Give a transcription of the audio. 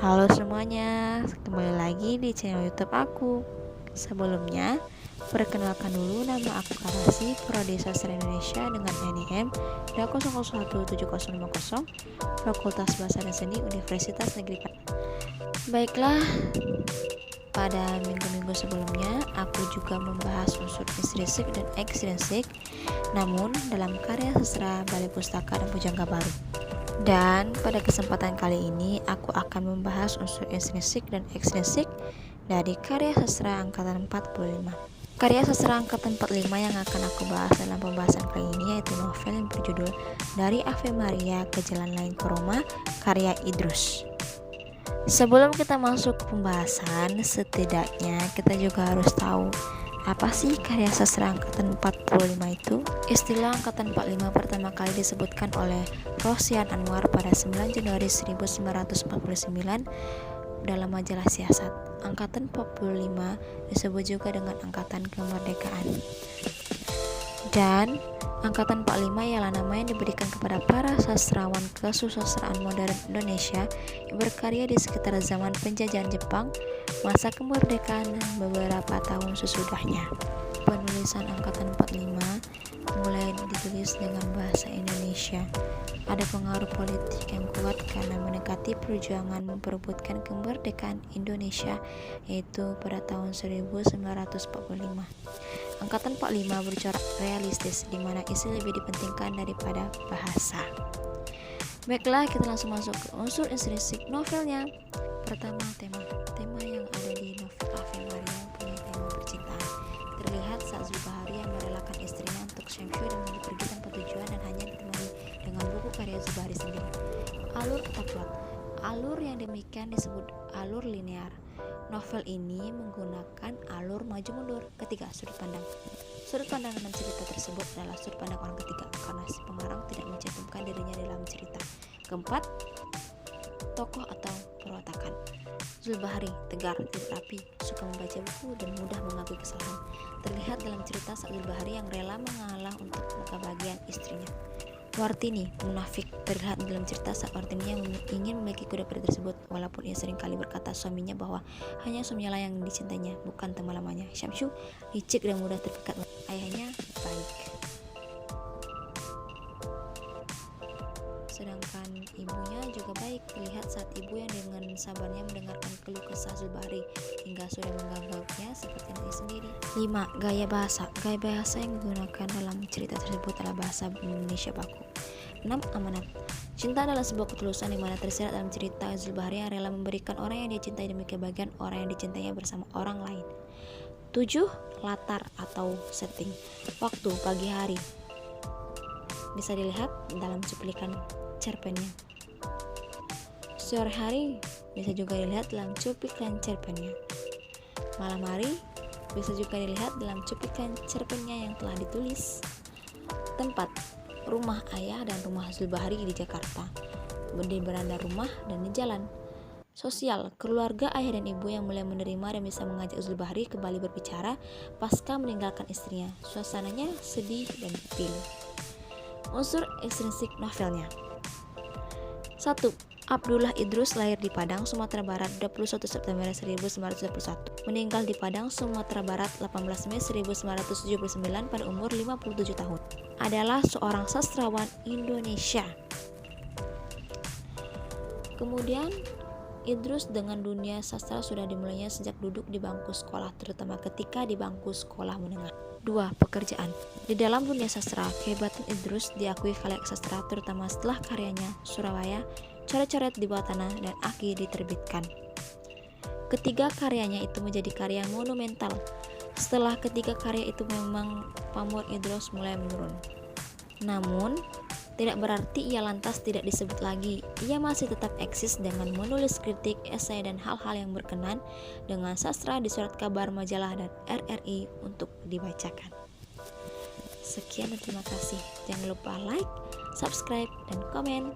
Halo semuanya, kembali lagi di channel YouTube aku. Sebelumnya, perkenalkan dulu, nama aku Karasi, Prodi Sastra Indonesia dengan NIM 2017050, Fakultas Bahasa dan Seni Universitas Negeri Padang. Baiklah, pada minggu-minggu sebelumnya, aku juga membahas unsur intrinsik dan ekstrinsik, namun dalam karya sastra Balai Pustaka dan Pujangga Baru. Dan pada kesempatan kali ini aku akan membahas unsur intrinsik dan ekstrinsik dari karya sastra angkatan 45. Karya sastra angkatan 45 yang akan aku bahas dalam pembahasan kali ini yaitu novel yang berjudul Dari Ave Maria ke Jalan Lain ke Roma, karya Idrus. Sebelum kita masuk ke pembahasan, setidaknya kita juga harus tahu apa sih karya sastra angkatan 45 itu? Istilah angkatan 45 pertama kali disebutkan oleh Rosian Anwar pada 9 Januari 1949 dalam majalah Siasat. Angkatan 45 disebut juga dengan angkatan kemerdekaan. Dan angkatan 45 ialah nama yang diberikan kepada para sastrawan kesusastraan modern Indonesia yang berkarya di sekitar zaman penjajahan Jepang, masa kemerdekaan dan beberapa tahun sesudahnya. Penulisan angkatan 45 mulai ditulis dengan bahasa Indonesia. Ada pengaruh politik yang kuat karena mendekati perjuangan memperebutkan kemerdekaan Indonesia, yaitu pada tahun 1945. Angkatan 45 bercorak realistis, di mana isi lebih dipentingkan daripada bahasa. Baiklah, kita langsung masuk ke unsur intrinsik novelnya. Pertama, tema yang ada di novel Ave Maria punya tema percintaan. Terlihat saat Zubahari yang merelakan istrinya untuk Syamsu dan pergi tanpa tujuan dan hanya ditemani dengan buku karya Zubahari sendiri. Alur atau plot. Alur yang demikian disebut alur linear. Novel ini menggunakan alur maju mundur. Ketiga, sudut pandang. Sudut pandang dalam cerita tersebut adalah sudut pandang orang ketiga karena si pengarang tidak mencantumkan dirinya dalam cerita. Keempat, tokoh atau perwatakan. Zulbahari tegar, tidak rapi, suka membaca buku dan mudah mengakui kesalahan. Terlihat dalam cerita saat Zulbahari yang rela mengalah untuk kebahagiaan istrinya. Wartini munafik, terlihat dalam cerita saat Wartini yang ingin memiliki kuda-kuda tersebut, walaupun ia sering kali berkata suaminya bahwa hanya suaminya lah yang dicintainya, bukan teman lamanya. Syamsu licik dan mudah terpikat, ayahnya baik, sedangkan ibunya juga baik. Terlihat saat ibu yang dengan sabarnya mendengarkan keluh kesah Zulbahari hingga sudah menganggapnya seperti anaknya sendiri. 5. Gaya bahasa. Gaya bahasa yang digunakan dalam cerita tersebut adalah bahasa Indonesia baku. 6. Amanat. Cinta adalah sebuah ketulusan di mana tersirat dalam cerita Zulbahari yang rela memberikan orang yang dia cintai demi kebahagiaan orang yang dicintainya bersama orang lain. 7. Latar atau setting. Waktu pagi hari bisa dilihat dalam cuplikan cerpennya. Sore hari bisa juga dilihat dalam cuplikan cerpennya. Malam hari bisa juga dilihat dalam cuplikan cerpennya yang telah ditulis. Tempat, rumah ayah dan rumah Zulbahari di Jakarta, di beranda rumah dan di jalan. Sosial, keluarga ayah dan ibu yang mulai menerima dan bisa mengajak Zulbahari kembali berbicara pasca meninggalkan istrinya. Suasananya sedih dan pilu. Unsur ekstrinsik novelnya. 1. Abdullah Idrus lahir di Padang, Sumatera Barat 21 September 1921. Meninggal di Padang, Sumatera Barat 18 Mei 1979 pada umur 57 tahun. Adalah seorang sastrawan Indonesia. Kemudian Idrus dengan dunia sastra sudah dimulainya sejak duduk di bangku sekolah, terutama ketika di bangku sekolah menengah. 2. Pekerjaan. Di dalam dunia sastra, kehebatan Idrus diakui khalayak sastra, terutama setelah karyanya Surabaya, Coret-coret di bawah tanah, dan Aki diterbitkan. Ketiga karyanya itu menjadi karya monumental. Setelah ketiga karya itu memang pamor Idrus mulai menurun. Namun, tidak berarti ia lantas tidak disebut lagi. Ia masih tetap eksis dengan menulis kritik, esai, dan hal-hal yang berkenan dengan sastra di surat kabar, majalah, dan RRI untuk dibacakan. Sekian dan terima kasih. Jangan lupa like, subscribe, dan komen.